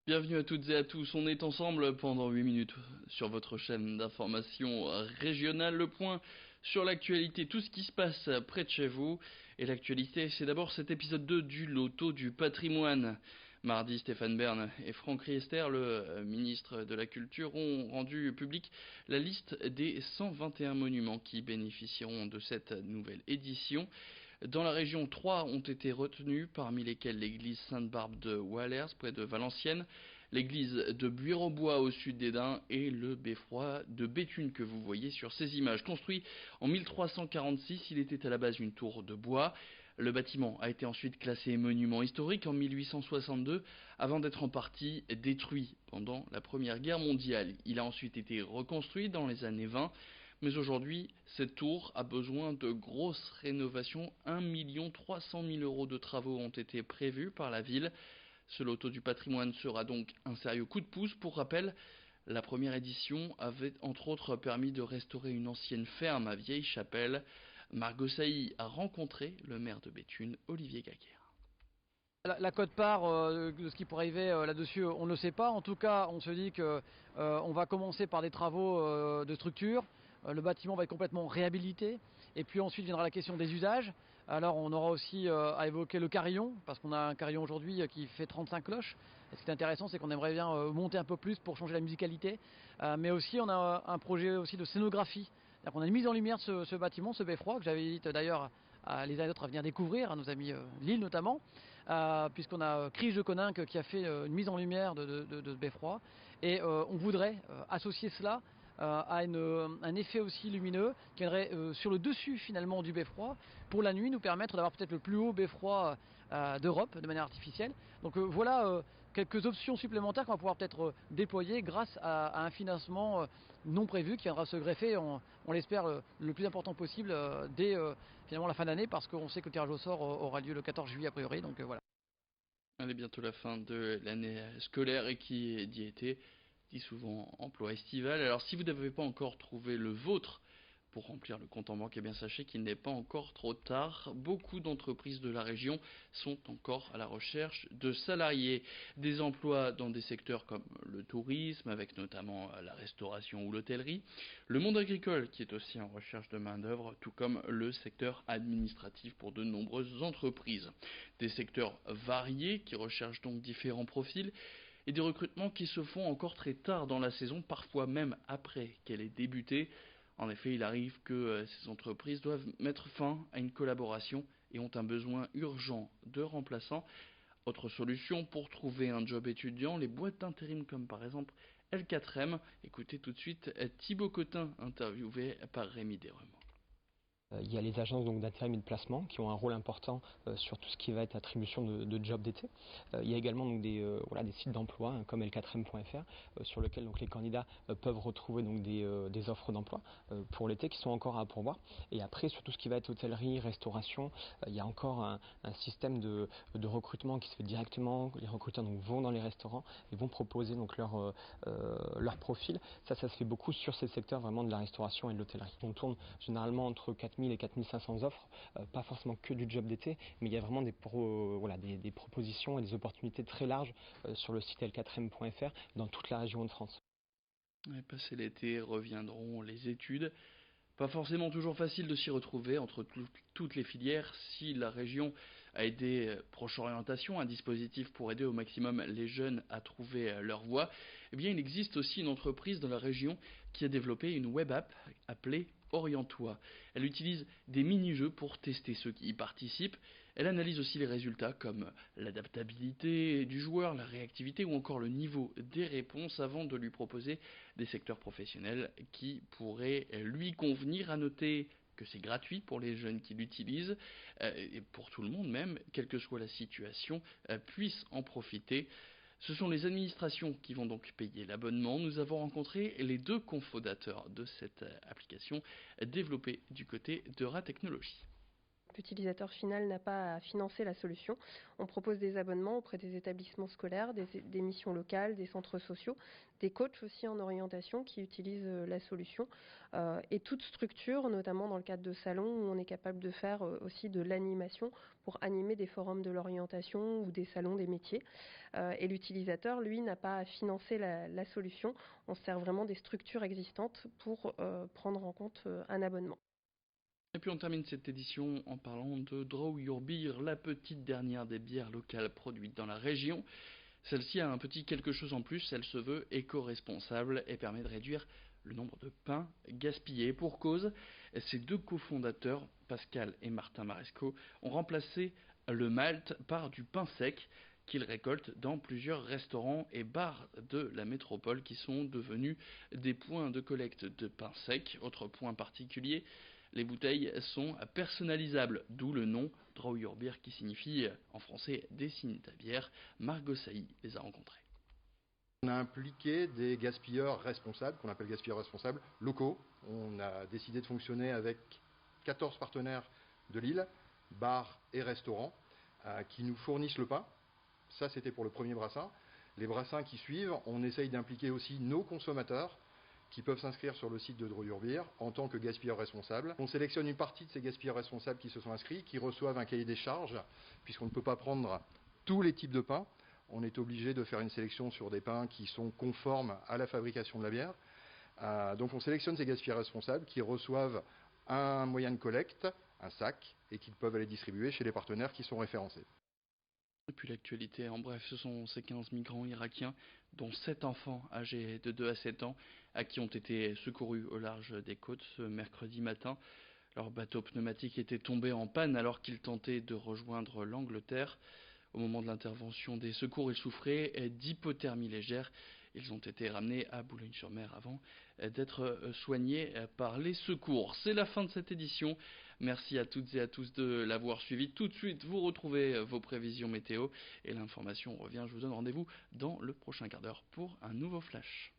Bienvenue à toutes et à tous, on est ensemble pendant 8 minutes sur votre chaîne d'information régionale, le point sur l'actualité, tout ce qui se passe près de chez vous. Et l'actualité, c'est d'abord cet épisode 2 du Loto du patrimoine. Mardi, Stéphane Bern et Franck Riester, le ministre de la Culture, ont rendu publique la liste des 121 monuments qui bénéficieront de cette nouvelle édition. Dans la région, 3 ont été retenus, parmi lesquels l'église Sainte-Barbe de Wallers, près de Valenciennes, l'église de Buirobois au sud d'Edin et le beffroi de Béthune que vous voyez sur ces images. Construit en 1346, il était à la base une tour de bois. Le bâtiment a été ensuite classé monument historique en 1862 avant d'être en partie détruit pendant la Première Guerre mondiale. Il a ensuite été reconstruit dans les années 20. Mais aujourd'hui, cette tour a besoin de grosses rénovations. 1 300 000 € de travaux ont été prévus par la ville. Ce loto du patrimoine sera donc un sérieux coup de pouce. Pour rappel, la première édition avait entre autres permis de restaurer une ancienne ferme à Vieille-Chapelle. Margot Sailly a rencontré le maire de Béthune, Olivier Gaguerre. La quote-part de ce qui pourrait arriver là-dessus, on ne le sait pas. En tout cas, on se dit que on va commencer par des travaux de structure. Le bâtiment va être complètement réhabilité. Et puis ensuite viendra la question des usages. Alors on aura aussi à évoquer le carillon, parce qu'on a un carillon aujourd'hui qui fait 35 cloches. Et ce qui est intéressant, c'est qu'on aimerait bien monter un peu plus pour changer la musicalité. Mais aussi, on a un projet aussi de scénographie. On a une mise en lumière de ce bâtiment, ce beffroi, que j'invite d'ailleurs les uns et les autres à venir découvrir, à nos amis Lille notamment, puisqu'on a Krish de Coninck qui a fait une mise en lumière de Beffroi, et on voudrait associer cela à un effet aussi lumineux qui viendrait sur le dessus finalement du beffroi pour la nuit nous permettre d'avoir peut-être le plus haut beffroi d'Europe de manière artificielle. Donc voilà quelques options supplémentaires qu'on va pouvoir peut-être déployer grâce à un financement non prévu qui viendra se greffer, on l'espère, le plus important possible dès finalement la fin d'année, parce qu'on sait que le tirage au sort aura lieu le 14 juillet a priori, donc voilà. Elle est bientôt la fin de l'année scolaire et qui dit été dit souvent emploi estival. Alors si vous n'avez pas encore trouvé le vôtre pour remplir le compte en banque, eh bien sachez qu'il n'est pas encore trop tard. Beaucoup d'entreprises de la région sont encore à la recherche de salariés. Des emplois dans des secteurs comme le tourisme, avec notamment la restauration ou l'hôtellerie. Le monde agricole qui est aussi en recherche de main-d'œuvre, tout comme le secteur administratif pour de nombreuses entreprises. Des secteurs variés qui recherchent donc différents profils et des recrutements qui se font encore très tard dans la saison, parfois même après qu'elle ait débuté. En effet, il arrive que ces entreprises doivent mettre fin à une collaboration et ont un besoin urgent de remplaçants. Autre solution pour trouver un job étudiant, les boîtes d'intérim comme par exemple L4M. Écoutez tout de suite Thibaut Cotin, interviewé par Rémi Desremaux. Il y a les agences donc d'intérim et de placement qui ont un rôle important sur tout ce qui va être attribution de jobs d'été. Il y a également donc des sites d'emploi comme l4m.fr sur lesquels donc les candidats peuvent retrouver donc des offres d'emploi pour l'été qui sont encore à pourvoir. Et après sur tout ce qui va être hôtellerie, restauration, il y a encore un système de recrutement qui se fait directement. Les recruteurs donc vont dans les restaurants et vont proposer donc leur profil. Ça se fait beaucoup sur ces secteurs vraiment de la restauration et de l'hôtellerie. On tourne généralement entre 4000 et 4500 offres, pas forcément que du job d'été, mais il y a vraiment des propositions et des opportunités très larges sur le site l4m.fr dans toute la région de France. Passé l'été, reviendront les études. Pas forcément toujours facile de s'y retrouver entre toutes les filières. Si la région a aidé Proche Orientation, un dispositif pour aider au maximum les jeunes à trouver leur voie, eh bien il existe aussi une entreprise dans la région qui a développé une web app appelée Oriente-toi. Elle utilise des mini-jeux pour tester ceux qui y participent. Elle analyse aussi les résultats comme l'adaptabilité du joueur, la réactivité ou encore le niveau des réponses avant de lui proposer des secteurs professionnels qui pourraient lui convenir. À noter que c'est gratuit pour les jeunes qui l'utilisent et pour tout le monde même, quelle que soit la situation, puisse en profiter. Ce sont les administrations qui vont donc payer l'abonnement. Nous avons rencontré les deux cofondateurs de cette application développée du côté d'Eura Technologies. L'utilisateur final n'a pas à financer la solution. On propose des abonnements auprès des établissements scolaires, des missions locales, des centres sociaux, des coachs aussi en orientation qui utilisent la solution et toute structure, notamment dans le cadre de salons où on est capable de faire aussi de l'animation pour animer des forums de l'orientation ou des salons des métiers. Et l'utilisateur, lui, n'a pas à financer la solution. On sert vraiment des structures existantes pour prendre en compte un abonnement. Et puis on termine cette édition en parlant de Draw Your Beer, la petite dernière des bières locales produites dans la région. Celle-ci a un petit quelque chose en plus, elle se veut éco-responsable et permet de réduire le nombre de pains gaspillés. Pour cause, ces deux cofondateurs, Pascal et Martin Maresco, ont remplacé le malt par du pain sec qu'ils récoltent dans plusieurs restaurants et bars de la métropole qui sont devenus des points de collecte de pain sec. Autre point particulier, les bouteilles sont personnalisables, d'où le nom Draw Your Beer qui signifie en français dessine ta bière. Margot Sailly les a rencontrés. On a impliqué des gaspilleurs responsables, qu'on appelle gaspilleurs responsables, locaux. On a décidé de fonctionner avec 14 partenaires de l'île, bars et restaurants, qui nous fournissent le pain. Ça, c'était pour le premier brassin. Les brassins qui suivent, on essaye d'impliquer aussi nos consommateurs, qui peuvent s'inscrire sur le site de Draw Your Beer en tant que gaspilleurs responsables. On sélectionne une partie de ces gaspilleurs responsables qui se sont inscrits, qui reçoivent un cahier des charges, puisqu'on ne peut pas prendre tous les types de pains. On est obligé de faire une sélection sur des pains qui sont conformes à la fabrication de la bière. Donc on sélectionne ces gaspilleurs responsables qui reçoivent un moyen de collecte, un sac, et qui peuvent aller distribuer chez les partenaires qui sont référencés. Et puis l'actualité, en bref, ce sont ces 15 migrants irakiens, dont 7 enfants âgés de 2 à 7 ans, à qui ont été secourus au large des côtes ce mercredi matin. Leur bateau pneumatique était tombé en panne alors qu'ils tentaient de rejoindre l'Angleterre. Au moment de l'intervention des secours, ils souffraient d'hypothermie légère. Ils ont été ramenés à Boulogne-sur-Mer avant d'être soignés par les secours. C'est la fin de cette édition. Merci à toutes et à tous de l'avoir suivi. Tout de suite, vous retrouvez vos prévisions météo et l'information revient. Je vous donne rendez-vous dans le prochain quart d'heure pour un nouveau flash.